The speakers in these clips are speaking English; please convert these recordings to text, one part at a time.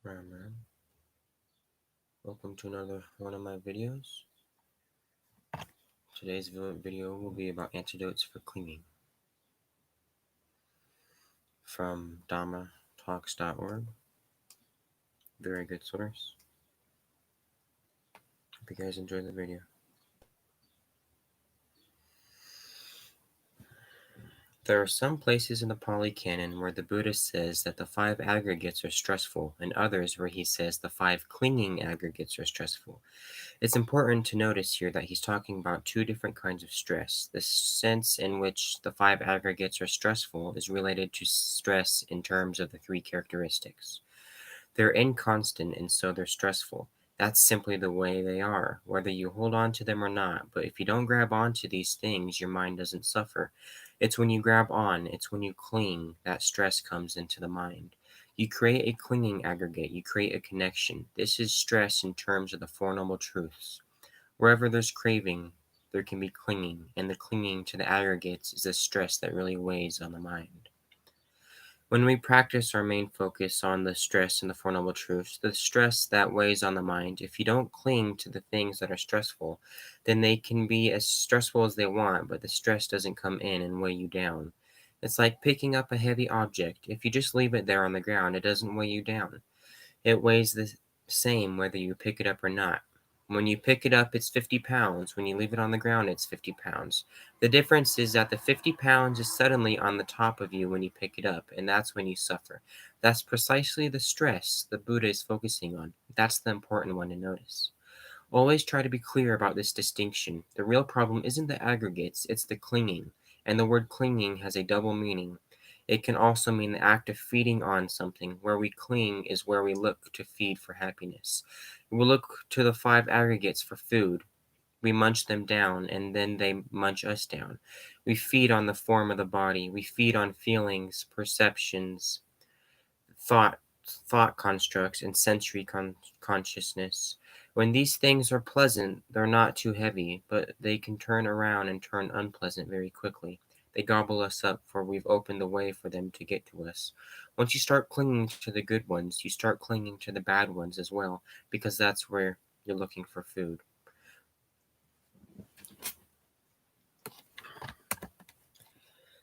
Ram Ram. Welcome to another one of my videos. Today's video will be about antidotes for clinging from dharmatalks.org. Very good source. Hope you guys enjoy the video. There are some places in the Pali Canon where the Buddha says that the 5 aggregates are stressful, and others where he says the 5 clinging aggregates are stressful. It's important to notice here that he's talking about 2 different kinds of stress. The sense in which the 5 aggregates are stressful is related to stress in terms of the 3 characteristics. They're inconstant and so they're stressful. That's simply the way they are, whether you hold on to them or not. But if you don't grab onto these things, your mind doesn't suffer. It's when you grab on, it's when you cling, that stress comes into the mind. You create a clinging aggregate, you create a connection. This is stress in terms of the Four Noble Truths. Wherever there's craving, there can be clinging, and the clinging to the aggregates is the stress that really weighs on the mind. When we practice our main focus on the stress and the Four Noble Truths, the stress that weighs on the mind, if you don't cling to the things that are stressful, then they can be as stressful as they want, but the stress doesn't come in and weigh you down. It's like picking up a heavy object. If you just leave it there on the ground, it doesn't weigh you down. It weighs the same whether you pick it up or not. When you pick it up, it's 50 pounds. When you leave it on the ground, it's 50 pounds. The difference is that the 50 pounds is suddenly on the top of you when you pick it up, and that's when you suffer. That's precisely the stress the Buddha is focusing on. That's the important one to notice. Always try to be clear about this distinction. The real problem isn't the aggregates, it's the clinging. And the word clinging has a double meaning. It can also mean the act of feeding on something. Where we cling is where we look to feed for happiness. We look to the 5 aggregates for food. We munch them down, and then they munch us down. We feed on the form of the body. We feed on feelings, perceptions, thought constructs, and sensory consciousness. When these things are pleasant, they're not too heavy, but they can turn around and turn unpleasant very quickly. They gobble us up, for we've opened the way for them to get to us. Once you start clinging to the good ones, you start clinging to the bad ones as well, because that's where you're looking for food.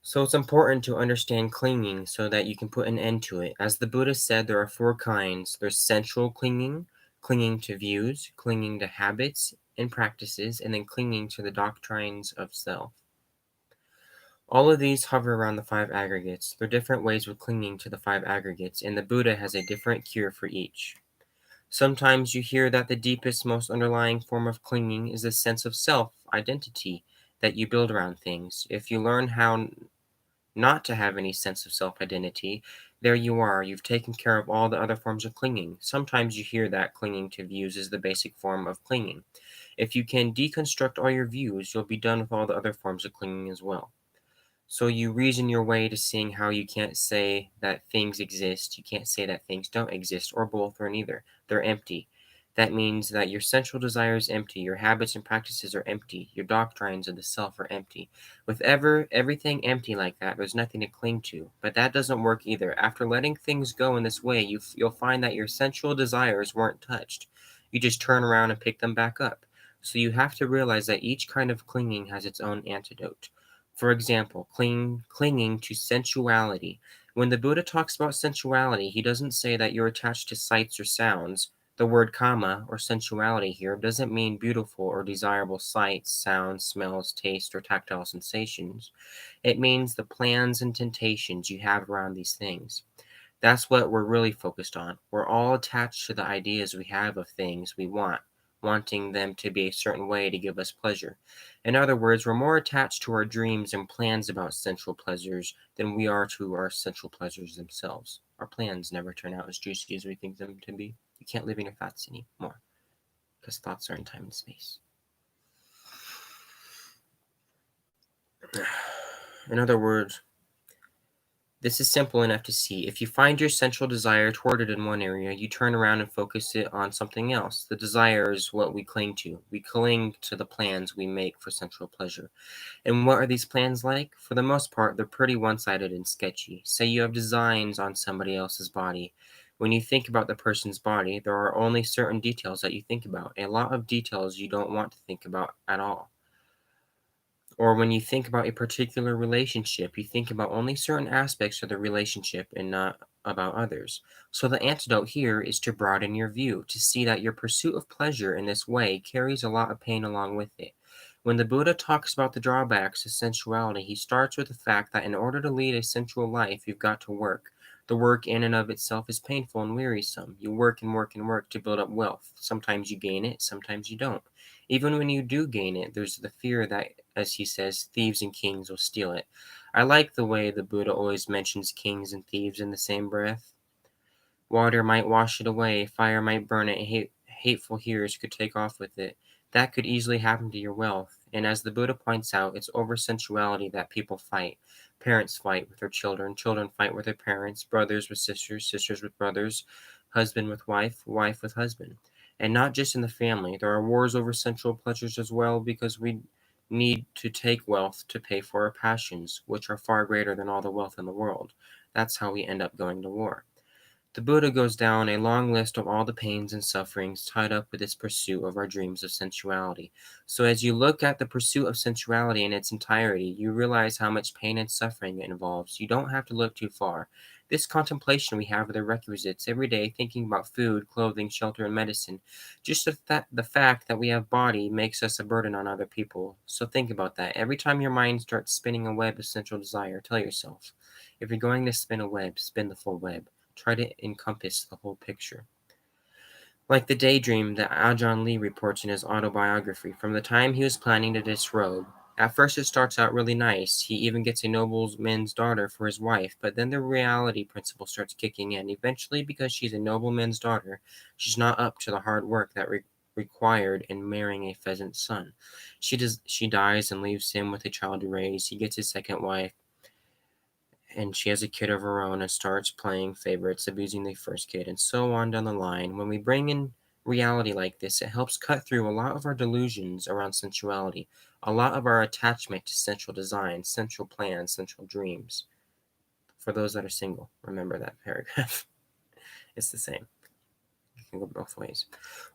So it's important to understand clinging so that you can put an end to it. As the Buddha said, there are 4 kinds. There's sensual clinging, clinging to views, clinging to habits and practices, and then clinging to the doctrines of self. All of these hover around the 5 aggregates. They're different ways of clinging to the 5 aggregates, and the Buddha has a different cure for each. Sometimes you hear that the deepest, most underlying form of clinging is a sense of self, identity, that you build around things. If you learn how not to have any sense of self-identity, there you are, you've taken care of all the other forms of clinging. Sometimes you hear that clinging to views is the basic form of clinging. If you can deconstruct all your views, you'll be done with all the other forms of clinging as well. So you reason your way to seeing how you can't say that things exist, you can't say that things don't exist, or both, or neither. They're empty. That means that your central desire is empty, your habits and practices are empty, your doctrines of the self are empty. With everything empty like that, there's nothing to cling to. But that doesn't work either. After letting things go in this way, you'll find that your sensual desires weren't touched. You just turn around and pick them back up. So you have to realize that each kind of clinging has its own antidote. For example, clinging to sensuality. When the Buddha talks about sensuality, he doesn't say that you're attached to sights or sounds. The word kama, or sensuality here, doesn't mean beautiful or desirable sights, sounds, smells, taste, or tactile sensations. It means the plans and temptations you have around these things. That's what we're really focused on. We're all attached to the ideas we have of things we want, wanting them to be a certain way to give us pleasure. In other words, we're more attached to our dreams and plans about sensual pleasures than we are to our sensual pleasures themselves. Our plans never turn out as juicy as we think them to be. You can't live in your thoughts anymore, because thoughts are in time and space. In other words, this is simple enough to see. If you find your central desire thwarted in one area, you turn around and focus it on something else. The desire is what we cling to. We cling to the plans we make for sensual pleasure. And what are these plans like? For the most part, they're pretty one-sided and sketchy. Say you have designs on somebody else's body. When you think about the person's body, there are only certain details that you think about, a lot of details you don't want to think about at all. Or when you think about a particular relationship, you think about only certain aspects of the relationship and not about others. So the antidote here is to broaden your view, to see that your pursuit of pleasure in this way carries a lot of pain along with it. When the Buddha talks about the drawbacks of sensuality, he starts with the fact that in order to lead a sensual life, you've got to work. The work in and of itself is painful and wearisome. You work and work and work to build up wealth. Sometimes you gain it, sometimes you don't. Even when you do gain it, there's the fear that, as he says, thieves and kings will steal it. I like the way the Buddha always mentions kings and thieves in the same breath. Water might wash it away, fire might burn it, hateful hearers could take off with it. That could easily happen to your wealth. And as the Buddha points out, it's over sensuality that people fight. Parents fight with their children, children fight with their parents, brothers with sisters, sisters with brothers, husband with wife, wife with husband. And not just in the family. There are wars over sensual pleasures as well because we need to take wealth to pay for our passions, which are far greater than all the wealth in the world. That's how we end up going to war. The Buddha goes down a long list of all the pains and sufferings tied up with this pursuit of our dreams of sensuality. So, as you look at the pursuit of sensuality in its entirety, you realize how much pain and suffering it involves. You don't have to look too far. This contemplation we have of the requisites every day, thinking about food, clothing, shelter, and medicine, just the fact that we have body makes us a burden on other people. So, think about that. Every time your mind starts spinning a web of sensual desire, tell yourself, if you're going to spin a web, spin the full web. Try to encompass the whole picture. Like the daydream that Ajahn Lee reports in his autobiography, from the time he was planning to disrobe. At first, it starts out really nice. He even gets a nobleman's daughter for his wife, but then the reality principle starts kicking in. Eventually, because she's a nobleman's daughter, she's not up to the hard work that required in marrying a pheasant's son. She dies and leaves him with a child to raise. He gets his second wife, and she has a kid of her own and starts playing favorites, abusing the first kid, and so on down the line. When we bring in reality like this, it helps cut through a lot of our delusions around sensuality, a lot of our attachment to sensual design, sensual plans, sensual dreams. For those that are single, remember that paragraph. It's the same. You can go both ways.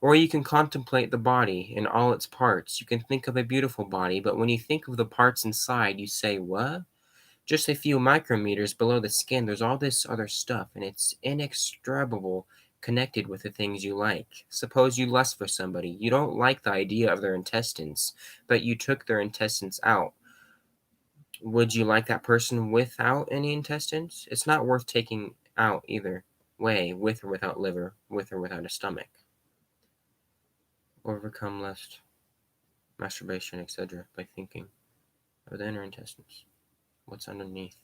Or you can contemplate the body in all its parts. You can think of a beautiful body, but when you think of the parts inside, you say, what? Just a few micrometers below the skin, there's all this other stuff, and it's inextricable connected with the things you like. Suppose you lust for somebody. You don't like the idea of their intestines, but you took their intestines out. Would you like that person without any intestines? It's not worth taking out either way, with or without liver, with or without a stomach. Overcome lust, masturbation, etc. by thinking of the inner intestines. What's underneath?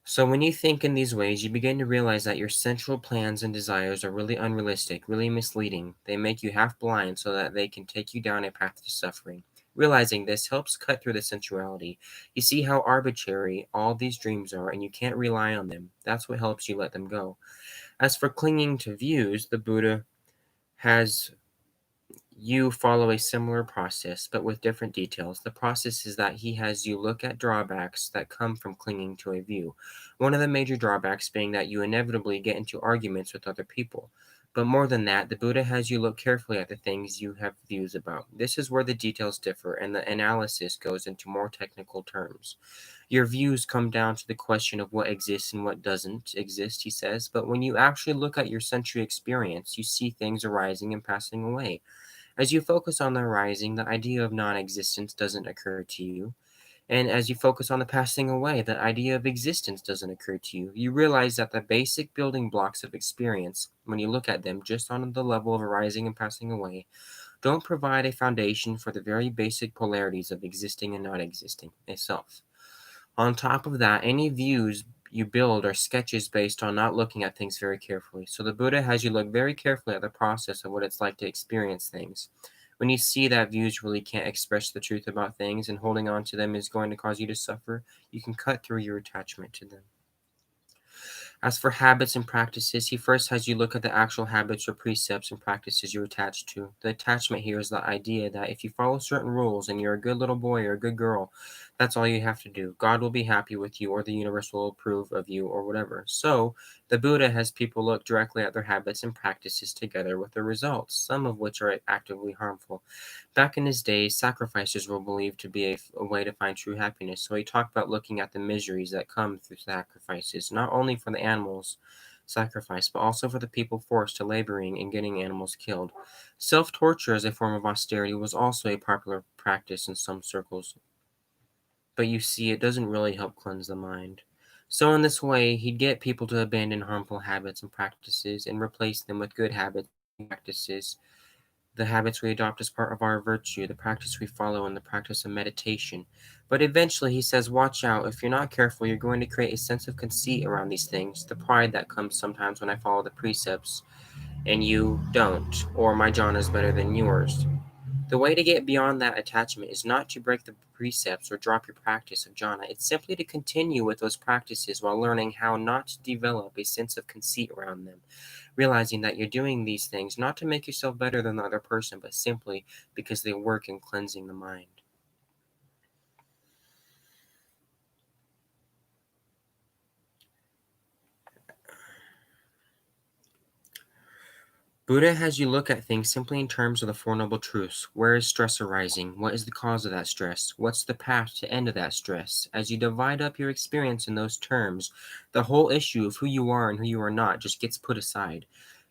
So when you think in these ways, you begin to realize that your sensual plans and desires are really unrealistic, really misleading. They make you half blind so that they can take you down a path to suffering. Realizing this helps cut through the sensuality. You see how arbitrary all these dreams are, and you can't rely on them. That's what helps you let them go. As for clinging to views, the Buddha has you follow a similar process, but with different details. The process is that he has you look at drawbacks that come from clinging to a view. One of the major drawbacks being that you inevitably get into arguments with other people. But more than that, the Buddha has you look carefully at the things you have views about. This is where the details differ, and the analysis goes into more technical terms. Your views come down to the question of what exists and what doesn't exist, he says, but when you actually look at your sensory experience, you see things arising and passing away. As you focus on the arising, the idea of non existence doesn't occur to you. And as you focus on the passing away, the idea of existence doesn't occur to you. You realize that the basic building blocks of experience, when you look at them just on the level of arising and passing away, don't provide a foundation for the very basic polarities of existing and not existing itself. On top of that, any views you build are sketches based on not looking at things very carefully. So the Buddha has you look very carefully at the process of what it's like to experience things. When you see that views really can't express the truth about things and holding on to them is going to cause you to suffer, you can cut through your attachment to them. As for habits and practices, he first has you look at the actual habits or precepts and practices you're attached to. The attachment here is the idea that if you follow certain rules and you're a good little boy or a good girl, That's all you have to do. God will be happy with you, or the universe will approve of you, or whatever. So, the Buddha has people look directly at their habits and practices together with their results, some of which are actively harmful. Back in his days, sacrifices were believed to be a way to find true happiness. So, he talked about looking at the miseries that come through sacrifices, not only for the animals sacrificed, but also for the people forced to laboring and getting animals killed. Self torture as a form of austerity was also a popular practice in some circles, but you see, it doesn't really help cleanse the mind. So, in this way, he'd get people to abandon harmful habits and practices and replace them with good habits and practices. The habits we adopt as part of our virtue, the practice we follow, and the practice of meditation. But eventually, he says, watch out. If you're not careful, you're going to create a sense of conceit around these things. The pride that comes sometimes when I follow the precepts and you don't, or my jhana is better than yours. The way to get beyond that attachment is not to break the precepts or drop your practice of jhana. It's simply to continue with those practices while learning how not to develop a sense of conceit around them, realizing that you're doing these things not to make yourself better than the other person, but simply because they work in cleansing the mind. Buddha has you look at things simply in terms of the Four Noble Truths. Where is stress arising? What is the cause of that stress? What's the path to end of that stress? As you divide up your experience in those terms, the whole issue of who you are and who you are not just gets put aside.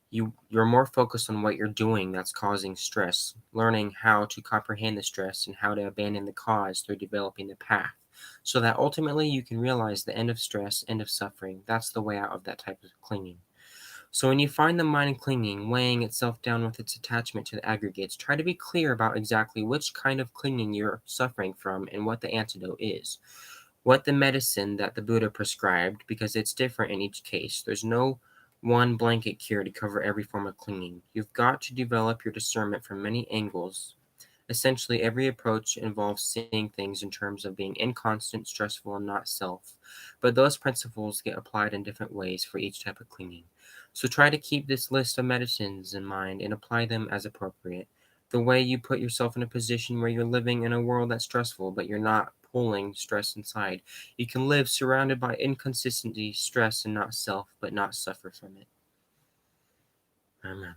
You're more focused on what you're doing that's causing stress, learning how to comprehend the stress and how to abandon the cause through developing the path, so that ultimately you can realize the end of stress, end of suffering. That's the way out of that type of clinging. So when you find the mind clinging, weighing itself down with its attachment to the aggregates, try to be clear about exactly which kind of clinging you're suffering from and what the antidote is. What the medicine that the Buddha prescribed, because it's different in each case. There's no one blanket cure to cover every form of clinging. You've got to develop your discernment from many angles. Essentially, every approach involves seeing things in terms of being inconstant, stressful, and not self. But those principles get applied in different ways for each type of clinging. So try to keep this list of medicines in mind and apply them as appropriate. The way you put yourself in a position where you're living in a world that's stressful, but you're not pulling stress inside. You can live surrounded by inconsistency, stress, and not self, but not suffer from it. Amen.